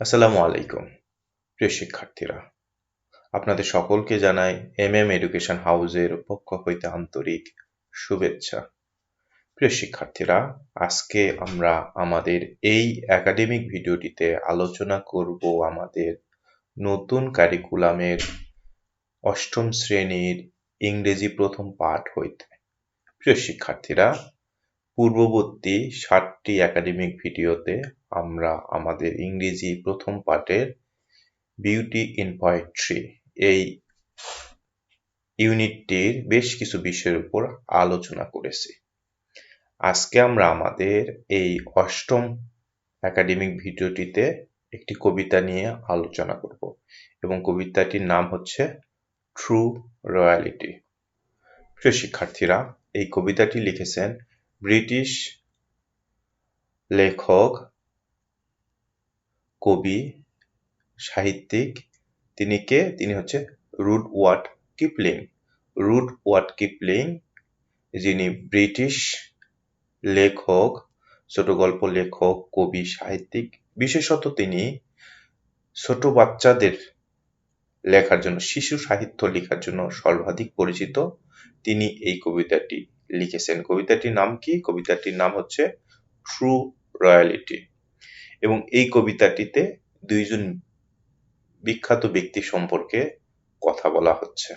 আসসালামু আলাইকুম প্রিয় শিক্ষার্থীরা, আপনাদের সকলকে জানাই এডুকেশন হাউসের পক্ষ হইতে আন্তরিক শুভেচ্ছা। প্রিয় শিক্ষার্থীরা, আজকে আমরা আমাদের এই একাডেমিক ভিডিওটিতে আলোচনা করব আমাদের নতুন কারিকুলামের অষ্টম শ্রেণীর ইংরেজি প্রথম পাঠ হইতে। প্রিয় শিক্ষার্থীরা, পূর্ববর্তী 7টি একাডেমিক ভিডিওতে আমরা আমাদের ইংরেজি প্রথম পাঠের বিউটি ইন পোয়েট্রি এই ইউনিটটির বেশ কিছু বিষয়ের উপর আলোচনা করেছি। আজকে আমরা আমাদের এই অষ্টম একাডেমিক ভিডিওটিতে একটি কবিতা নিয়ে আলোচনা করব এবং কবিতাটির নাম হচ্ছে ট্রু রয়্যালিটি। প্রিয় শিক্ষার্থীরা, এই কবিতাটি লিখেছেন ব্রিটিশ লেখক, কবি, সাহিত্যিক। তিনি হচ্ছে রুডওয়ার্ড কিপলিং। রুডওয়ার্ড কিপলিং, যিনি ব্রিটিশ লেখক, ছোট গল্প লেখক, কবি, সাহিত্যিক। বিশেষত তিনি ছোট বাচ্চাদের লেখার জন্য, শিশু সাহিত্য লেখার জন্য সর্বাধিক পরিচিত। তিনি এই কবিতাটি লিখেছেন। কবিতাটির নাম কি? কবিতাটির নাম হচ্ছে ট্রু রয়্যালিটি। এবং এই কবিতাটিতে দুইজন বিখ্যাত ব্যক্তি সম্পর্কে কথা বলা হচ্ছে।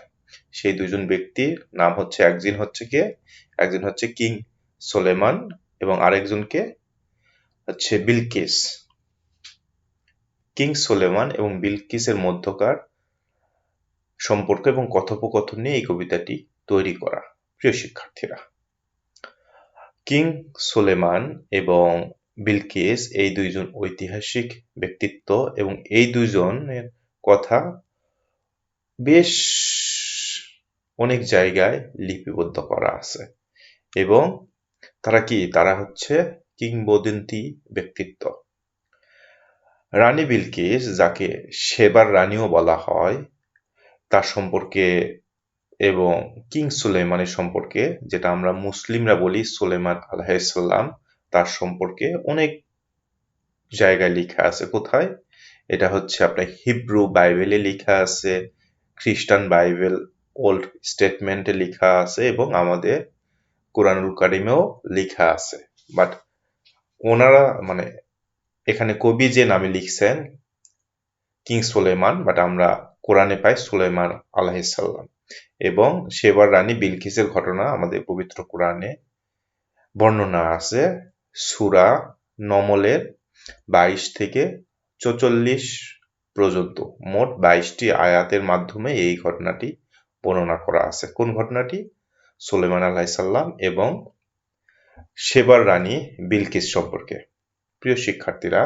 সেই দুজন ব্যক্তির নাম হচ্ছে, একজন হচ্ছে কিং সোলেমান এবং আরেকজনকে হচ্ছে বিলকিস। কিং সোলেমান এবং বিলকিসের মধ্যকার সম্পর্ক এবং কথোপকথন নিয়ে এই কবিতাটি তৈরি করা। প্রিয় শিক্ষার্থীরা, কিং সোলেমান এবং বিলকিস এই দুইজন ঐতিহাসিক ব্যক্তিত্ব এবং এই দুইজনের কথা বেশ অনেক জায়গায় লিপিবদ্ধ করা আছে এবং তারা হচ্ছে কিংবদন্তি ব্যক্তিত্ব। রানী বিলকিস, যাকে সেবার রানীও বলা হয়, তার সম্পর্কে এবং কিং সুলেমানের সম্পর্কে, যেটা আমরা মুসলিমরা বলি সুলেমান আলাইহিসসালাম, তার সম্পর্কে অনেক জায়গায় লেখা আছে। কোথায়? এটা হচ্ছে আপনার হিব্রু বাইবেলে লেখা আছে, খ্রিস্টান বাইবেল ওল্ড স্টেটমেন্টে লেখা আছে এবং আমাদের কোরআনুল কারিমেও লেখা আছে। বাট ওনারা এখানে কবি যে নামে লিখছেন কিং সুলেমান, বাট আমরা কোরআনে পাই সুলেমান আলাইহিসসালাম। এবং সেবার রানী বিলকিসের ঘটনা আমাদের পবিত্র কোরআনে বর্ণনা আছে সূরা নমলের 22 থেকে 44 পর্যন্ত। মোট 22টি আয়াতের মাধ্যমে এই ঘটনাটি বর্ণনা করা আছে। কোন ঘটনাটি? সুলেমান আলাইহিসসালাম এবং সেবার রানী বিলকিস সম্পর্কে। প্রিয় শিক্ষার্থীরা,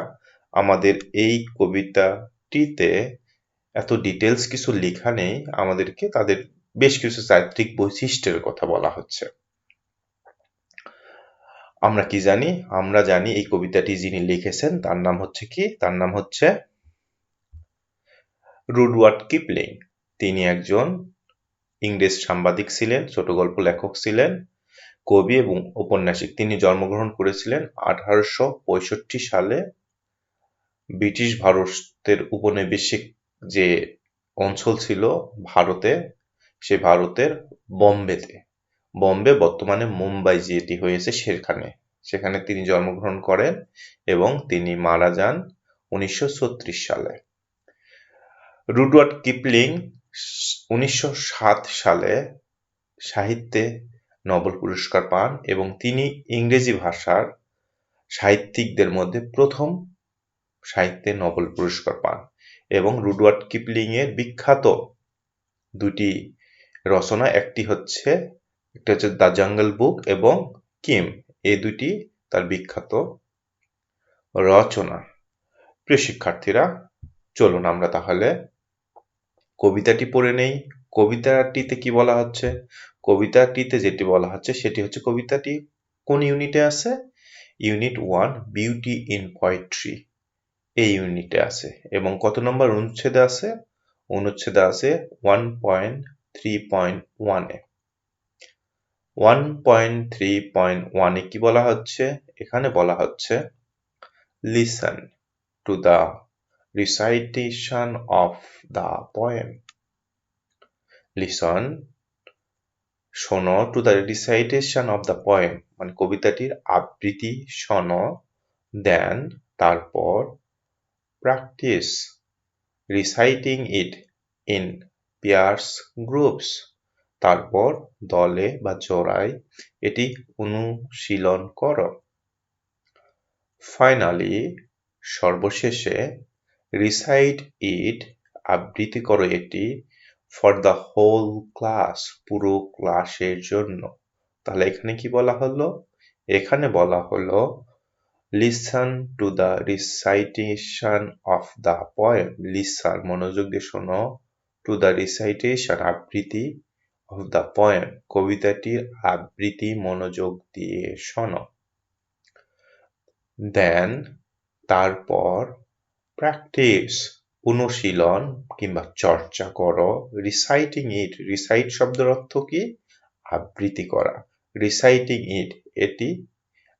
আমাদের এই কবিতাটিতে এত ডিটেলস কিছু লেখা নেই, আমাদেরকে তাদের বেশ কিছু চারিত্রিক বৈশিষ্ট্যের কথা বলা হচ্ছে। আমরা কি জানি? আমরা জানি এই কবিতাটি যিনি লিখেছেন তার নাম হচ্ছে কি? তার নাম হচ্ছে রুডওয়ার্ড কিপলিং। তিনি একজন ইংরেজ সাংবাদিক ছিলেন, ছোট গল্প লেখক ছিলেন, কবি এবং ঔপন্যাসিক। তিনি জন্মগ্রহণ করেছিলেন 1865 সালে ব্রিটিশ ভারতের উপনিবেশিক যে অঞ্চল ছিল ভারতে, সে ভারতের বোম্বেতে। বোম্বে বর্তমানে মুম্বাই যেটি হয়েছে সেখানে তিনি জন্মগ্রহণ করেন এবং তিনি মারা যান 1936 সালে। রুডওয়ার্ড কিপলিং 1907 সালে সাহিত্যে নোবেল পুরস্কার পান এবং তিনি ইংরেজি ভাষার সাহিত্যিকদের মধ্যে প্রথম সাহিত্যে নোবেল পুরস্কার পান। এবং রুডওয়ার্ড কিপলিং এর বিখ্যাত দুটি রচনা, একটা হচ্ছে দ্য জাঙ্গল বুক এবং কিম। এই দুটি তার বিখ্যাত রচনা। প্রিয় শিক্ষার্থীরা, চলুন আমরা তাহলে কবিতাটি পড়ে নেই। কবিতাটিতে কি বলা হচ্ছে? কবিতাটিতে যেটি বলা হচ্ছে সেটি হচ্ছে, কবিতাটি কোন ইউনিটে আছে? ইউনিট 1 বিউটি ইন পোয়েট্রি এই ইউনিটে আছে। এবং কত নম্বর অনুচ্ছেদে আছে? অনুচ্ছেদে আছে 1.3.1 এ। 1.3.1 এ কি বলা হচ্ছে? এখানে বলা হচ্ছে listen to the recitation of the poem. Listen, শোনো to the recitation of the poem, মানে কবিতাটির আবৃত্তি শোনো, then তারপর practice reciting it in pairs groups, তারপর দলে বা জোড়ায় এটি অনুশীলন করো। Finally, সর্বশেষে recite it আবৃত্তি করো এটি for the whole class, পুরো ক্লাসের জন্য। তাহলে এখানে কি বলা হলো? এখানে বলা হলো listen to the recitation of the poem. Listen, মনোযোগ দিয়ে শোনো, to the recitation আবৃত্তি of the poem, কবিতাটির আবৃত্তি মনোযোগ দিয়ে শোনো। Then তারপর practice অনুশীলন কিংবা চর্চা করো reciting it. recite শব্দের অর্থ কি? আবৃত্তি করা। reciting it এটি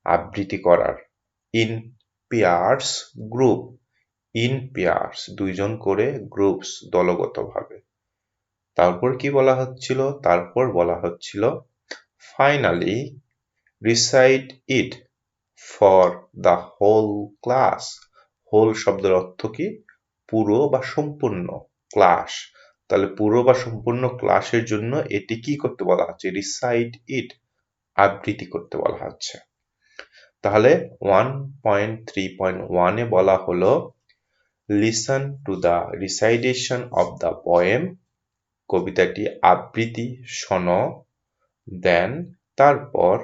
আবৃত্তি করার। in pairs group, in pairs দুইজন করে groups দলগতভাবে। তারপর কি বলা হচ্ছিল? তারপর বলা হচ্ছিল finally recite it for the whole class. whole শব্দের অর্থ কি? পুরো বা সম্পূর্ণ ক্লাস। তাহলে পুরো বা সম্পূর্ণ ক্লাসের জন্য এটি কি করতে বলা হচ্ছে? recite it আবৃত্তি করতে বলা হচ্ছে। তাহলে 1.3.1 এ বলা হলো listen to the recitation of the poem, কবিতাটি আবৃত্তি শোনো, then তারপর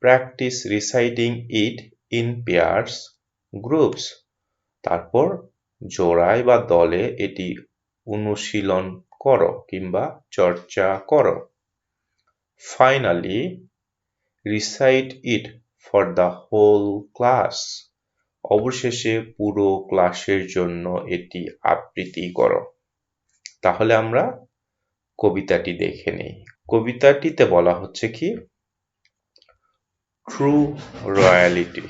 practice reciting it in pairs groups, তারপর জোড়ায় বা দলে এটি অনুশীলন করো কিংবা চর্চা করো। Finally, recite it for the whole class, অবশেষে পুরো ক্লাসের জন্য এটি আবৃত্তি করো। তাহলে আমরা কবিতাটি দেখে নেই। কবিতাটিতে বলা হচ্ছে কি? True royalty.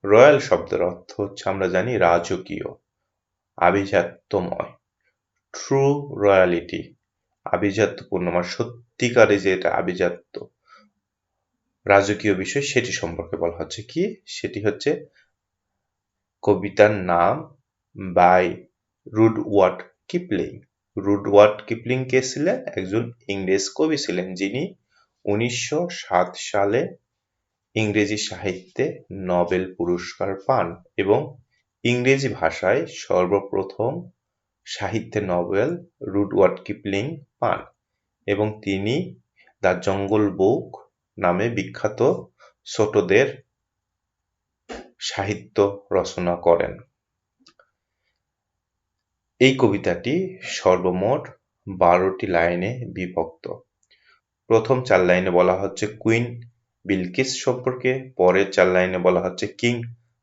রয়্যাল শব্দের অর্থ হচ্ছে আমরা জানি রাজকীয়, আভিজাত্যময়। ট্রু রয়্যালিটি আভিজাত্যপূর্ণ, মানে সত্যিকারে যে এটা আভিজাত্য রাজকীয় বিষয় সেটি সম্পর্কে বলা হচ্ছে কি? সেটি হচ্ছে কবিতার নাম বাই রুডওয়ার্ড কিপলিং। রুডওয়ার্ড কিপলিং কে ছিলেন? একজন ইংরেজ কবি ছিলেন, যিনি 1907 সালে ইংরেজি সাহিত্যে নোবেল পুরস্কার পান এবং ইংরেজি ভাষায় সর্বপ্রথম সাহিত্যে নোবেল রুডওয়ার্ড কিপলিং পান এবং তিনি দ্য জঙ্গল বুক নামে বিখ্যাত ছোটদের সাহিত্য রচনা করেন। এই কবিতাটি সর্বমোট 12টি লাইনে বিভক্ত। প্রথম 4 লাইনে বলা হচ্ছে কুইন বিলকিস সম্পর্কে, পরের 4 লাইনে বলা হচ্ছে কিং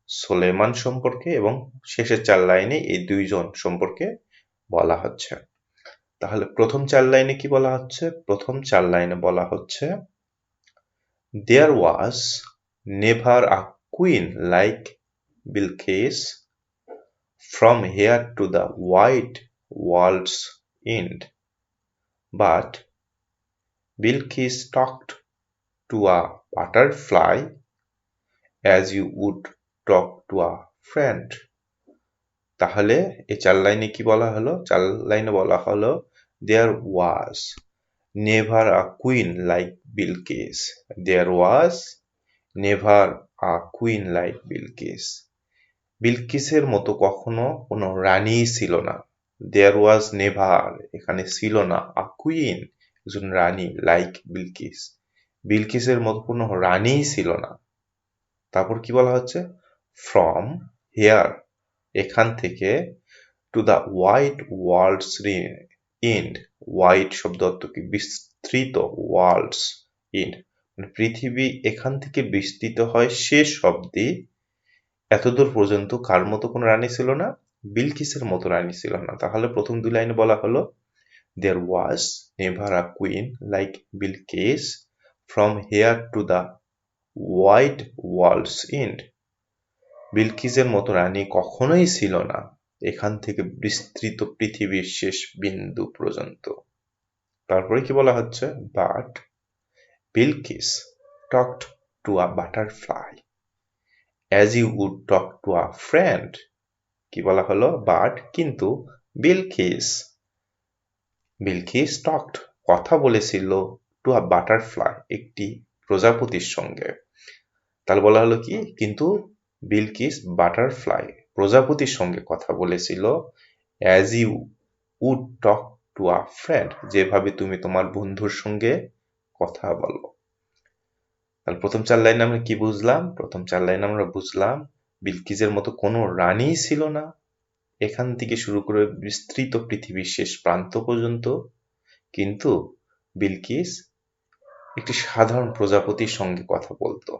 সুলেমান সম্পর্কে এবং শেষের 4 লাইনে এই দুইজন সম্পর্কে বলা হচ্ছে। তাহলে প্রথম 4 লাইনে কি বলা হচ্ছে? প্রথম 4 লাইনে বলা হচ্ছে There was never a queen like Bilqis from here to the wide world's end, but Bilqis talked to a butterfly as you would talk to a friend. তাহলে এই 4 লাইনে কি বলা হলো? 4 লাইনে বলা হলো There was never a queen like Bilqis. There was never a queen like Bilqis. বিলকিসের মতো কখনো কোনো রানী ছিল না। There was never, এখানে ছিল না, a queen, একজন রানী, like বিলকিস, বিলকিসের মতো কোনো রানীই ছিল না। তারপর কি বলা হচ্ছে? From here, এখান থেকে, to the wide world's end, wide শব্দ অর্থ কি? বিস্তৃত, world's end, মানে পৃথিবী এখান থেকে বিস্তৃত হয় শেষ অবধি, এতদূর পর্যন্ত কার মতো কোনো রানী ছিল না? বিলকিসের মতো রানী ছিল না। তাহলে প্রথম 2 লাইনে বলা হলো There was never a queen like Bilqis from here to the wide world's end. বিলকিসের মতো রানী কখনোই ছিল না এখান থেকে বিস্তৃত পৃথিবীর শেষ বিন্দু পর্যন্ত। তারপরে কি বলা হচ্ছে, but Bilkis talked to a butterfly as you would talk to a friend. কি বলা হলো, বাট কিন্তু বিলকিস টকড কথা বলেছিল টু আ বাটারফ্লাই একটি প্রজাপতির সঙ্গে। তাহলে বলা হলো কি, কিন্তু বিলকিস বাটারফ্লাই প্রজাপতির সঙ্গে কথা বলেছিল as you would talk to a friend যেভাবে তুমি তোমার বন্ধুর সঙ্গে কথা বলো। তাহলে প্রথম 4 লাইনে আমরা কি বুঝলাম? প্রথম 4 লাইনে আমরা বুঝলাম বিলকিসের মতো কোনো রানীই ছিল না, এখান থেকে শুরু করে বিস্তৃত পৃথিবীর শেষ প্রান্ত পর্যন্ত। কিন্তু বিলকিস একটি সাধারণ প্রজাপতির সঙ্গে কথা বলতো,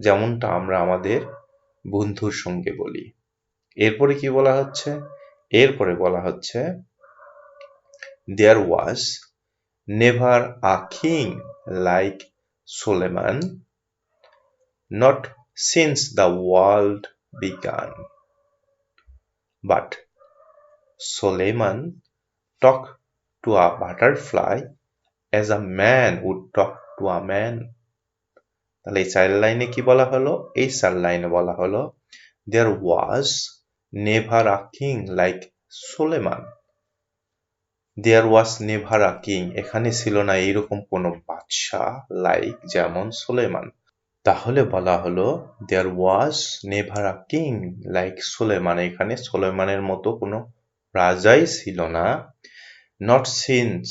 যেমনটা আমরা আমাদের বন্ধুর সঙ্গে বলি। এরপরে কি বলা হচ্ছে? এরপরে বলা হচ্ছে there was never a king like Solomon, not since the world began. But Solomon talked to a butterfly as a man would talk to a man. তাহলে এই 4 লাইনে কি বলা হলো? এই 4 লাইনে বলা হলো there was never a king like Solomon. There was never a king, এখানে ছিল না এইরকম কোনো বাদশাহ লাইক যেমন সুলেমান। তাহলে বলা হলো there was never a king like Sulaiman, এখানে সুলেমানের মতো কোনো রাজাই ছিল না। not since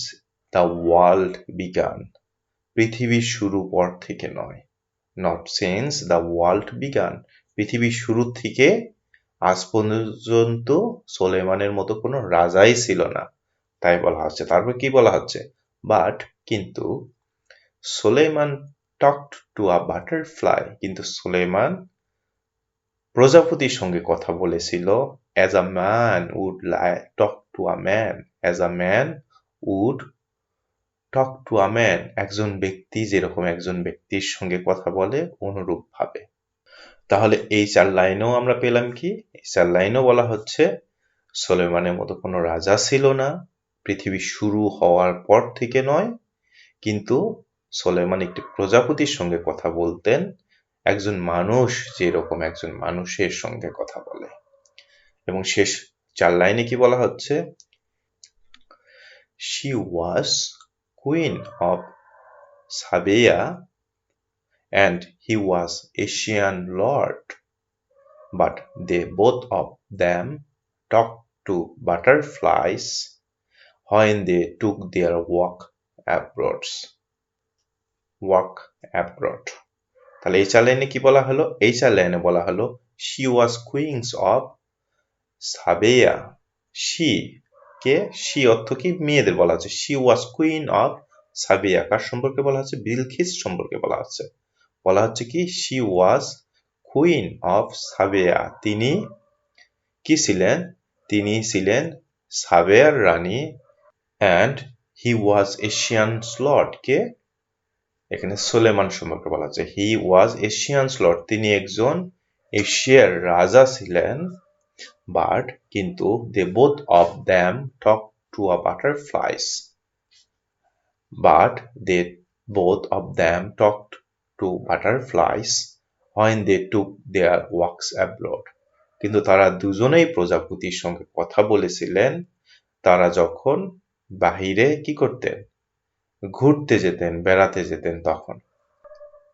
the world began, পৃথিবীর শুরু পর থেকে নয়। not since the world began, পৃথিবীর শুরু থেকে আজ পর্যন্ত সুলেমানের মতো কোনো রাজাই ছিল না, তাই বলা হচ্ছে। তারপর কি বলা হচ্ছে, বাট কিন্তু Suleman talked to a butterfly, কিন্তু সুলেমান প্রজাপতির সঙ্গে কথা বলেছিল as a man would talk to a man, as a man would talk to a man, একজন ব্যক্তি যেরকম একজন ব্যক্তির সঙ্গে কথা বলে অনুরূপ ভাবে। তাহলে এই 4 লাইনেও আমরা পেলাম কি, এই 4 লাইনেও বলা হচ্ছে সুলেমানের মতো কোনো রাজা ছিল না, পৃথিবী শুরু হওয়ার পর থেকে নয়, কিন্তু সুলেমান একটি প্রজাপতির সঙ্গে কথা বলতেন একজন মানুষ যেরকম একজন মানুষের সঙ্গে কথা বলে। এবং শেষ 4 লাইনে কি বলা হচ্ছে, she was queen of Sabea and he was Asian lord, but they both of them talked to butterflies when they took their walk abroad. তাহলে এই 4 লাইনে কি বলা হলো? এই 4 লাইনে বলা হলো she was queen of Sabea. she অর্থ কি? মেয়েদের বলা হচ্ছে। she was queen of Sabea কার সম্পর্কে বলা হচ্ছে? বিলকিস সম্পর্কে বলা হচ্ছে। বলা হচ্ছে কি, she was queen of Sabea, তিনি কি ছিলেন? তিনি ছিলেন সাবেয়ার রানী, and he was Asian's lord, কে? এখানে সুলেমান সম্পর্কে বলা হচ্ছে হি ওয়াজ এশিয়ানস লর্ড, তিনি একজন এশিয়ার রাজা ছিলেন। বাট কিন্তু they both of them talk to a butterflies, but they both of them talk to butterflies when they took their walks abroad, কিন্তু তারা দুজনেই প্রজাপতির সঙ্গে কথা বলেছিলেন তারা যখন বাহিরে কি করতেন? ঘুরতে যেতেন, বেড়াতে যেতেন তখন।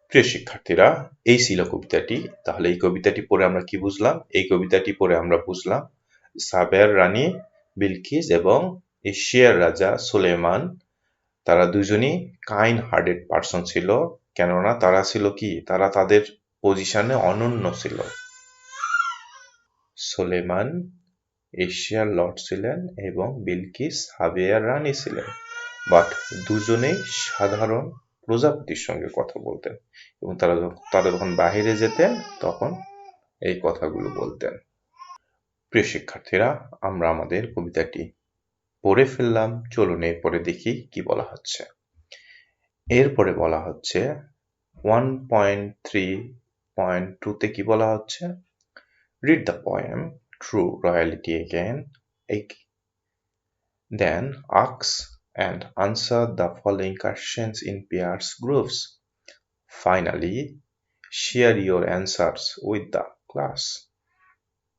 প্রিয় শিক্ষার্থীরা, এই ছিল কবিতাটি। তাহলে এই কবিতাটি পড়ে আমরা কি বুঝলাম? এই কবিতাটি পড়ে আমরা বুঝলাম সাবেয়ার রানী বিলকিস এবং এশিয়ার রাজা সুলেমান, তারা দুজনই কাইন্ড হার্টেড পার্সন ছিল। কেননা তারা ছিল কি? তারা তাদের পজিশনে অনন্য ছিল। সুলেমান এশিয়ার লর্ড ছিলেন এবং বিলকিস সাবেয়ার রানী ছিলেন, বাট দুজনেই সাধারণ প্রজাপতির সঙ্গে কথা বলতেন এবং তারা যখন বাহিরে যেতেন তখন এই কথাগুলো বলতেন। প্রিয় শিক্ষার্থীরা, আমরা আমাদের কবিতাটি পড়ে ফেললাম। চলুন এরপরে দেখি কি বলা হচ্ছে। এরপরে বলা হচ্ছে 1.3.2 তে কি বলা হচ্ছে, read the poem true royalty again. Then ask and answer the following questions in pairs groups. Finally, share your answers with the class.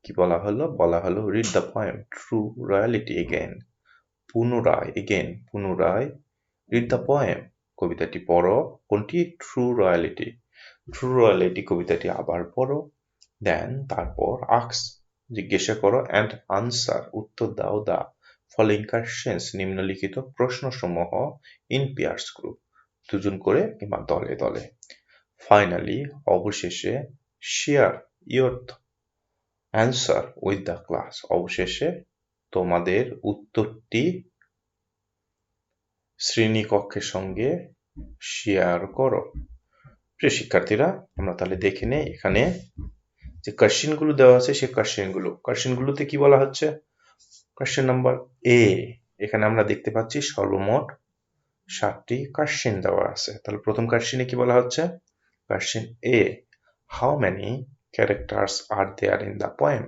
কি বলা হলো read the poem true royalty again. পুনরায় read the poem কবিতাটি পড়ো। কোনটি? true royalty কবিতাটি আবার পড়ো। দেন তারপর ask জিজ্ঞাসা করো and answer উত্তর দাও the following questions নিম্নলিখিত প্রশ্নসমূহ in pairs group দুজন করে কিংবা দলে দলে। Finally অবশেষে share your answer with the class অবশেষে তোমাদের উত্তরটি শ্রেণীকক্ষের সঙ্গে শেয়ার করো। প্রিয় শিক্ষার্থীরা, আমরা তাহলে দেখে নেই এখানে যে কোশ্চেনগুলো দেওয়া আছে সেই কোশ্চেনগুলোতে কি বলা হচ্ছে। কোশ্চেন নাম্বার এ, এখানে আমরা দেখতে পাচ্ছি সর্বমোট 7টি কোশ্চেন দেওয়া আছে। তাহলে প্রথম কোশ্চেনে কি বলা হচ্ছে? Question A, how many characters are there in the poem?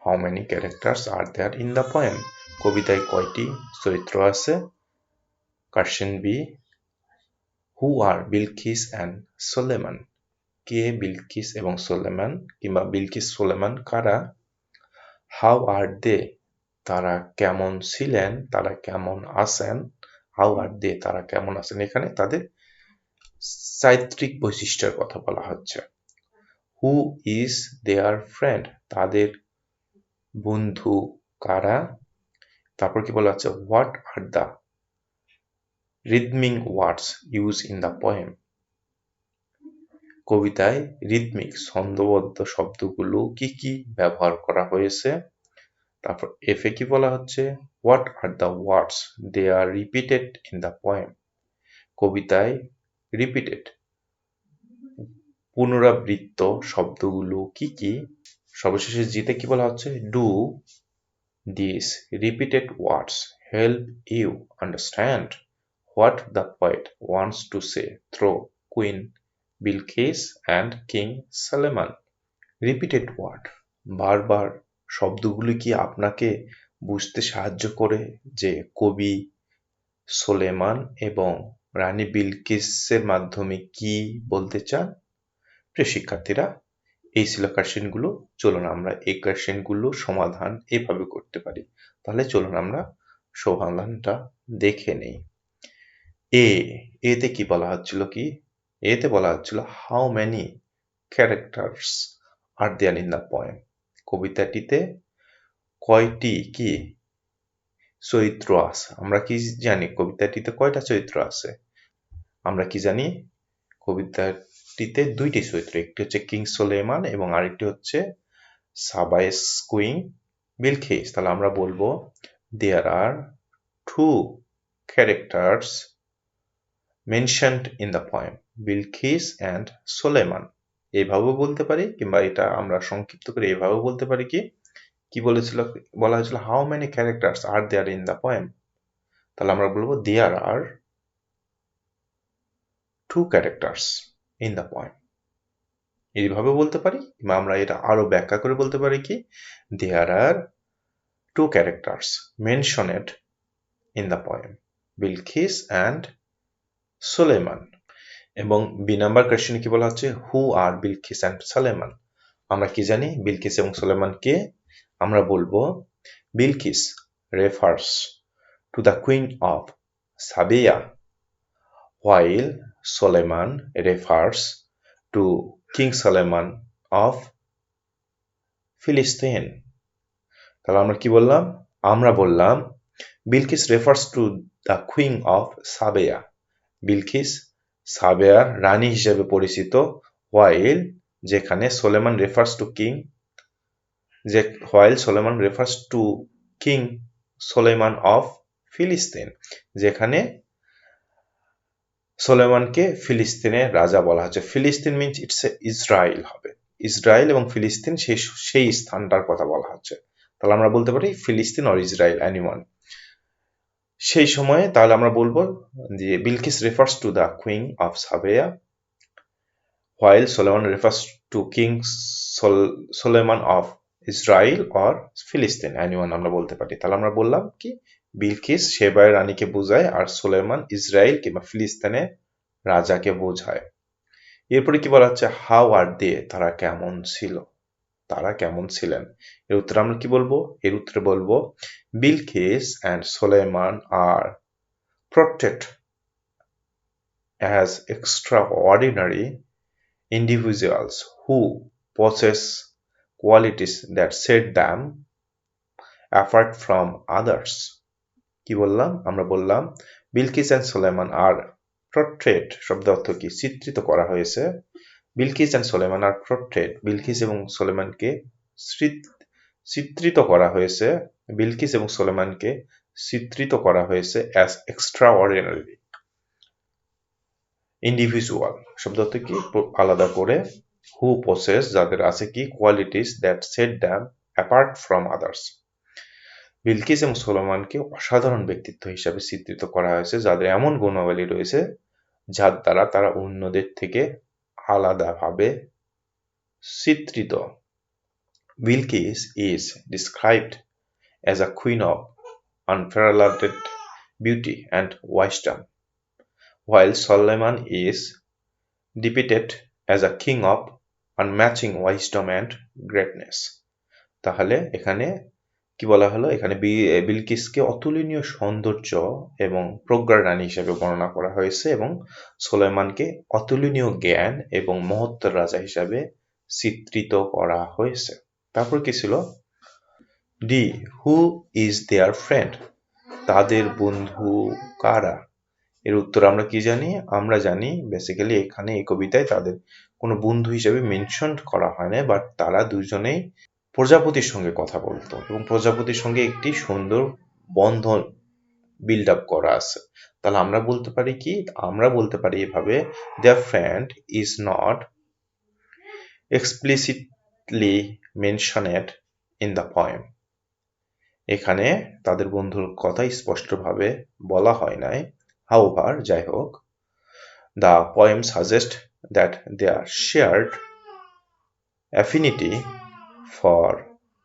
How many characters are there in the poem? কবিতায় কয়টি চরিত্র আছে? Question B, who are Bilkis and Solomon? কে বিলকিস এবং সোলেমান কিংবা বিলকিস সোলেমান কারা? How are they? তারা কেমন ছিলেন, তারা কেমন আছেন? How are they? তারা কেমন আছেন? এখানে তাদের চারিত্রিক বৈশিষ্ট্যের কথা বলা হচ্ছে। Who is their friend? তাদের বন্ধু কারা? তারপর কি বলা হচ্ছে? হোয়াট আর দ্য রিদমিং words use in the poem? কবিতায় রিদমিক ছন্দবদ্ধ শব্দগুলো কি কি ব্যবহার করা হয়েছে? তারপর এফে কি বলা হচ্ছে? What are the words they are repeated in the poem? কবিতায় রিপিটেড পুনরাবৃত্ত শব্দগুলো কি কি? সর্বশেষে জিতে কি বলা হচ্ছে? Do this repeated words help you understand what the poet wants to say through queen Bilkis and king Solomon? Repeated word, বারবার শব্দগুলি কি আপনাকে বুঝতে সাহায্য করে যে কবি সোলেমান এবং রানী বিলকিসের মাধ্যমে কি বলতে চান? প্রিয় শিক্ষার্থীরা, এই ছিল কোশ্চেনগুলো। চলুন আমরা এই কোশ্চেনগুলো সমাধান এভাবে করতে পারি। তাহলে চলুন আমরা সমাধানটা দেখে নেই। এতে কি বলা হচ্ছিল? এতে বলা হচ্ছিল how many characters are there in the poem? কবিতাটিতে কয়টি কি চরিত্র আছে? আমরা কি জানি কবিতাটিতে কয়টা চরিত্র আছে? আমরা কি জানি কবিতাটিতে 2টি চরিত্র, একটি হচ্ছে কিং সোলেমান এবং আরেকটি হচ্ছে সাবায়েস কুইন বিলকিস। তাহলে আমরা বলবো there are 2 characters mentioned in the poem, Bilkis and Soleman. এইভাবেও বলতে পারি, কিংবা এটা আমরা সংক্ষিপ্ত করে এইভাবেও বলতে পারি কি বলা হয়েছিল how many characters are there in the poem? তাহলে আমরা বলবো there are 2 characters in the poem. এইভাবে বলতে পারি, কিংবা আমরা এটা আরো ব্যাখ্যা করে বলতে পারি there are 2 characters mentioned in the poem, Bilkis and Soleman. এবং বি নাম্বার কোশ্চেনে কি বলা হচ্ছে? Who are Bilkis and Soleman? আমরা কি জানি বিলকিস এবং সোলেমান কে? আমরা বলবো Bilkis refers to the queen of Sabia while Solomon refers to King Solomon of Philistine. তাহলে আমরা কি বললাম? আমরা বললাম Bilkis refers to the queen of Saba. Bilkis সাবেয়ার রানী হিসেবে পরিচিত, while যেখানে Solomon refers to Solomon refers to king Solomon of ফিলিস্তিন, যেখানে সোলেমানকে ফিলিস্তিনের রাজা বলা হচ্ছে। ফিলিস্তিন মিনস ইটস ইসরায়েল হবে। ইসরায়েল এবং ফিলিস্তিন সেই স্থানটার কথা বলা হচ্ছে। তাহলে আমরা বলতে পারি ফিলিস্তিন অর ইসরায়েল এনিওয়ান। সেই সময়ে তাহলে আমরা বলবো যে Bilkis refers to the queen of Saba while Solomon refers to King Solomon of Israel or ফিলিস্তিন, এনিওয়ান আমরা বলতে পারি। তাহলে আমরা বললাম কি বিলকিস সেবার রানীকে বোঝায় আর সুলেমান ইসরায়েল কিংবা ফিলিস্তিনের রাজাকে বোঝায়। এরপরে কি বলা হচ্ছে, হাউ আর দে, তারা কেমন ছিল, তারা কেমন ছিলেন। এর উত্তরে আমরা কি বলবো, এর উত্তরে বলবো Bilkis and Suleman are portrayed as extraordinary individuals who possess qualities that set them apart from others. কি বললাম, আমরা বললাম Bilkis and Suleman are portrayed শব্দ অর্থ কি, চিত্রিত করা হয়েছে। Bilkis and Suleman are portrayed, Bilkis এবং সুলেমানকে চিত্রিত করা হয়েছে, বিলকিস এবং সুলেমানকে চিত্রিত করা হয়েছে অ্যাজ এক্সট্রাঅর্ডিনারি ইন্ডিভিজুয়াল শব্দ অর্থ কি, আলাদা করে, হু পসেস, যাদের আছে কি, qualities that set them apart from others. Bilkis এবং সুলেমানকে অসাধারণ ব্যক্তিত্ব হিসাবে চিত্রিত করা হয়েছে, যাদের এমন গুণাবলী রয়েছে যার দ্বারা তারা অন্যদের থেকে আলাদাভাবে চিত্রিত। Bilkis is described as a queen of unparalleled beauty and wisdom, while Solomon is depicted as a king of unmatching wisdom and greatness. তাহলে এখানে কি বলা হলো, এখানে বিলকিসকে অতুলনীয় সৌন্দর্য এবং প্রজ্ঞার রানী হিসেবে বর্ণনা করা হয়েছে এবং সুলেমানকে অতুলনীয় জ্ঞান এবং মহত্তর রাজা হিসাবে চিত্রিত করা হয়েছে। তারপর কি ছিল, D, who is their friend, তাদের বন্ধু কারা। এর উত্তর আমরা কি জানি, আমরা জানি বেসিক্যালি এখানে এই কবিতায় তাদের কোনো বন্ধু হিসেবে মেনশন করা হয় না, বাট তারা দুজনেই প্রজাপতির সঙ্গে কথা বলতো এবং প্রজাপতির সঙ্গে একটি সুন্দর বন্ধন বিল্ড আপ করা আছে। তাহলে আমরা বলতে পারি কি, আমরা বলতে পারি এভাবে, their friend is not explicitly mentioned in the poem. এখানে তাদের বন্ধুর কথা স্পষ্টভাবে বলা হয় নাই। হাউভার, যাই হোক, the poem suggests that their shared affinity for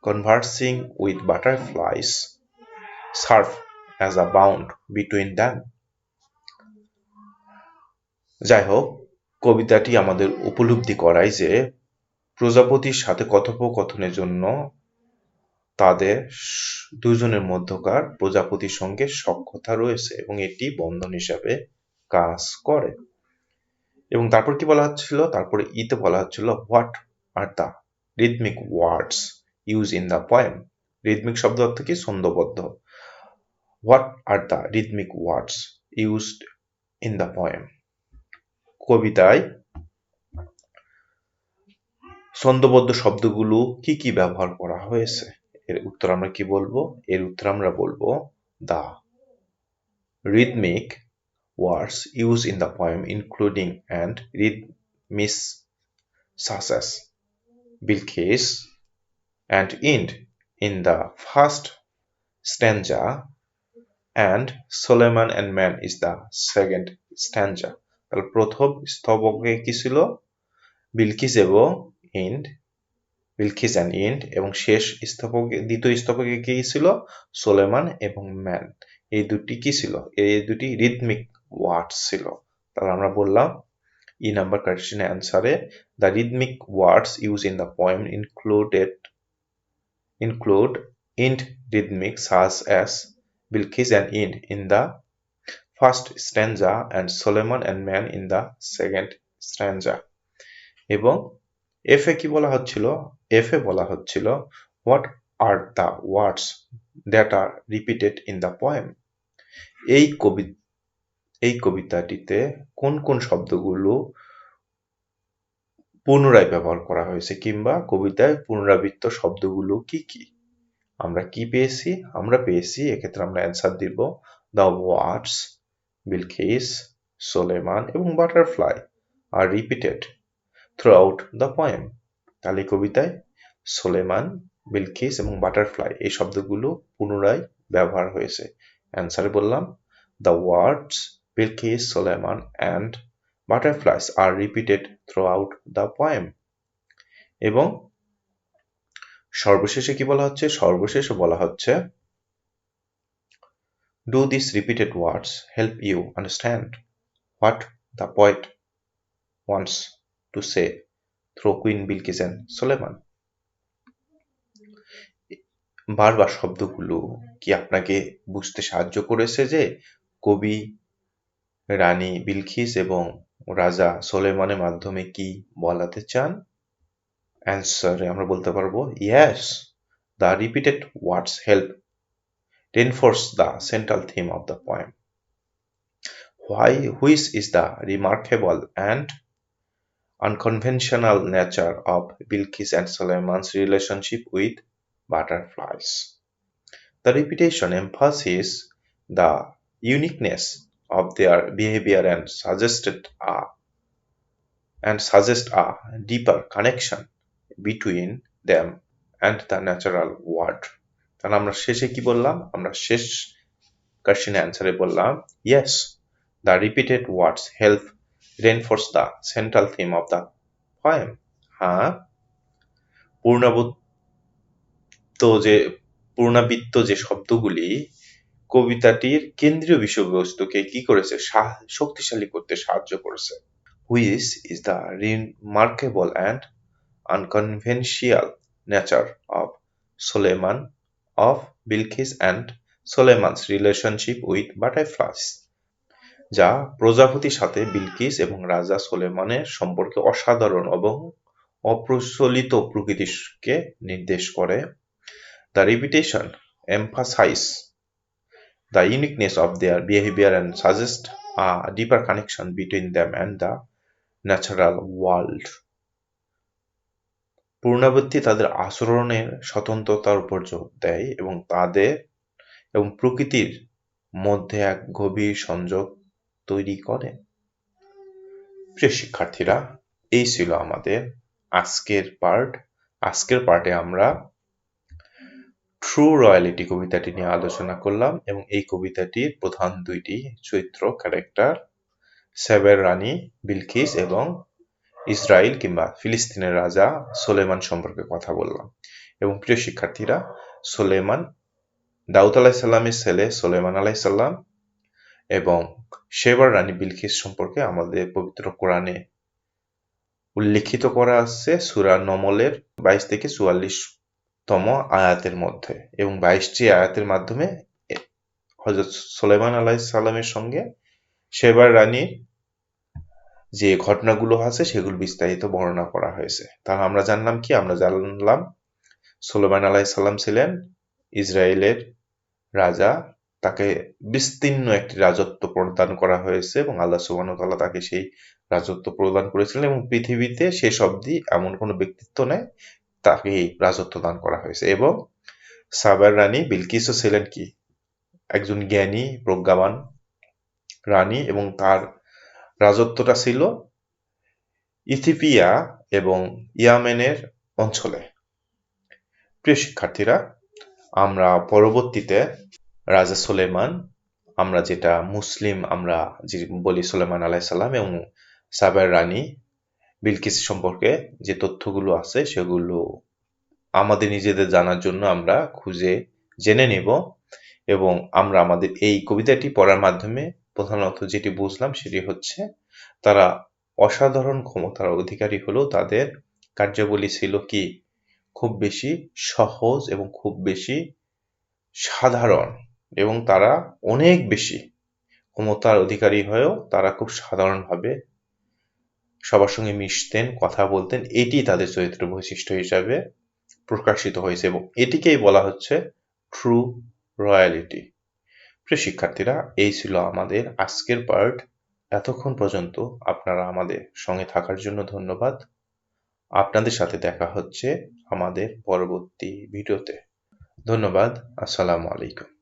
conversing with butterflies serve as a bond between them. যাই হোক, কবিতাটি আমাদের উপলব্ধি করায় যে প্রজাপতির সাথে কথোপকথনের জন্য তাদের দুজনের মধ্যকার প্রজাপতির সঙ্গে সখ্যতা রয়েছে এবং এটি বন্ধন হিসাবে কাজ করে। এবং তারপর কি বলা হচ্ছিল, তারপরে ইতে বলা হচ্ছিল, what are the rhythmic words use in the poem. Rhythmic শব্দ অর্থ কি, ছন্দবদ্ধ। What are the rhythmic words used in the poem, কবিতায় ছন্দবদ্ধ শব্দগুলো কি কি ব্যবহার করা হয়েছে। এর উত্তর আমরা কি বলবো, এর উত্তর আমরা বলবো the rhythmic words used in the poem including and rhythms such as Bilqis and Ind in the first stanza and Solomon and Man is the second stanza. তাহলে প্রথম স্তবকে কি ছিল, বিলকিস এবং ইন্ড, বিলকিস অ্যান্ড ইন্ড, এবং শেষ স্তবকে, দ্বিতীয় স্তবকে কি ছিল, সোলেমান এবং ম্যান। এই দুটি কি ছিল, এই দুটি রিদমিক ওয়ার্ডস ছিল। তাহলে আমরা বললাম ই নাম্বার কারেকশন অ্যান্সারে, the rhythmic words use in the poem include end rhythmic such as Bilkis and end in the first stanza and Solomon and man in the second stanza. এবং এফে কি বলা হচ্ছিল, এফে বলা হচ্ছিল, what are the words that are repeated in the poem. এই কবিতাটিতে কোন কোন শব্দগুলো পুনরায় ব্যবহার করা হয়েছে, কিংবা কবিতায় পুনরাবৃত্ত শব্দগুলো কি কি। আমরা কি পেয়েছি, আমরা পেয়েছি, এক্ষেত্রে আমরা অ্যান্সার দিব দ্য ওয়ার্ডস বিলকিস, সোলেমান এবং butterfly are repeated throughout the poem. তাহলে কবিতায় সোলেমান, বিলকিস এবং বাটারফ্লাই এই শব্দগুলো পুনরায় ব্যবহার হয়েছে। অ্যান্সারে বললাম the words Bilkis, Soleman and butterflies are repeated throughout the poem. এবং সর্বশেষে কি বলা হচ্ছে? সর্বশেষে বলা হচ্ছে, Do these repeated words help you understand what the poet wants to say through Queen Bilqis and Suleiman? বারবার শব্দগুলো কি আপনাকে বুঝতে সাহায্য করেছে যে কবি রানী বিলকিস এবং রাজা সোলেমানের মাধ্যমে কি বলাতে চান? অ্যান্সারে আমরা বলতে পারবো yes, the repeated words help reinforce the central theme of the poem. Which is the remarkable and unconventional nature of Bilqis and Suleiman's relationship with butterflies. The repetition emphasizes the uniqueness of their behavior and suggests a deeper connection between them and the natural world. তাহলে আমরা শেষে কি বললাম? আমরা শেষ কোশ্চেনের অ্যান্সারে বললাম yes, the repeated words help reinforce the central theme of the poem. হ্যাঁ, পুনরাবৃত্ত যে শব্দগুলি কবিতাটির কেন্দ্রীয় বিষয়বস্তুকে কি করেছে? শক্তিশালী করতে সাহায্য করেছে। Which is the remarkable and unconventional nature of Bilqis and Suleiman's relationship with butterflies, যা প্রজাপতির সাথে বিলকিস এবং রাজা সোলেমানের সম্পর্কে অসাধারণ এবং অপ্রচলিত প্রকৃতিকে নির্দেশ করে। The repetition emphasizes the uniqueness of their behavior and suggests a deeper connection between them and the natural world. পুনরাবৃত্তি তাদের আচরণের স্বতন্ত্রতার উপর জোর দেয় এবং প্রকৃতির মধ্যে এক গভীর সংযোগ তৈরি করে। প্রিয় শিক্ষার্থীরা, এই ছিল আমাদের আজকের পার্ট। আজকের পার্টে আমরা ট্রু রয়্যালিটি কবিতাটি নিয়ে আলোচনা করলাম এবং এই কবিতাটির প্রধান দুইটি চরিত্র ক্যারেক্টার সাবের রানী বিলকিস এবং ইসরায়েল কিংবা ফিলিস্তিনের রাজা সোলেমান সম্পর্কে কথা বললাম। এবং প্রিয় শিক্ষার্থীরা, দাউদ আলাইসাল্লামের ছেলে সোলেমান আলাইসাল্লাম এবং সেবার রানী বিলকিস সম্পর্কে আমাদের পবিত্র কোরআনে উল্লেখিত করা আছে সূরা নমলের 22 থেকে 44তম আয়াতের মধ্যে, এবং 22টি আয়াতের মাধ্যমে হযরত সুলাইমান আলাইহিস সালামের সঙ্গে সেবার রানীর যে ঘটনাগুলো আছে সেগুলো বিস্তারিত বর্ণনা করা হয়েছে। তাহলে আমরা জানলাম কি? আমরা জানলাম সুলাইমান আলাইহিস সালাম ছিলেন ইসরায়েলের রাজা, তাকে বিস্তীর্ণ একটি রাজত্ব প্রদান করা হয়েছে এবং আল্লাহ সুবহানাহু ওয়া তাআলা তাকে সেই রাজত্ব প্রদান করেছিলেন এবং পৃথিবীতে শেষ অবধি এমন কোনো ব্যক্তিত্ব নেই তাকে এই রাজত্ব দান করা হয়েছে। এবং সাবার রানী বিলকিসও ছিলেন কি? একজন জ্ঞানী প্রজ্ঞাবান রানী এবং তার রাজত্বটা ছিল ইথিওপিয়া এবং ইয়েমেনের অঞ্চলে। প্রিয় শিক্ষার্থীরা, আমরা পরবর্তীতে রাজা সুলেমান, আমরা যেটা মুসলিম আমরা যে বলি সুলেমান আলাইহিস সালাম এবং সাবার রানী বিলকিস সম্পর্কে যে তথ্যগুলো আছে সেগুলো আমাদের নিজেদের জানার জন্য আমরা খুঁজে জেনে নেব। এবং আমরা আমাদের এই কবিতাটি পড়ার মাধ্যমে প্রধানত যেটি বুঝলাম সেটি হচ্ছে তারা অসাধারণ ক্ষমতার অধিকারী হলেও তাদের কার্যাবলী ছিল কি? খুব বেশি সহজ এবং খুব বেশি সাধারণ, এবং তারা অনেক বেশি ক্ষমতার অধিকারী হয়েও তারা খুব সাধারণভাবে সবার সঙ্গে মিশতেন, কথা বলতেন। এটি তাদের চরিত্র বৈশিষ্ট্য হিসাবে প্রকাশিত হয়েছে এবং এটিকেই বলা হচ্ছে ট্রু রয়্যালিটি। প্রিয় শিক্ষার্থীরা, এই ছিল আমাদের আজকের পার্ট। এতক্ষণ পর্যন্ত আপনারা আমাদের সঙ্গে থাকার জন্য ধন্যবাদ। আপনাদের সাথে দেখা হচ্ছে আমাদের পরবর্তী ভিডিওতে। ধন্যবাদ। আসসালামু আলাইকুম।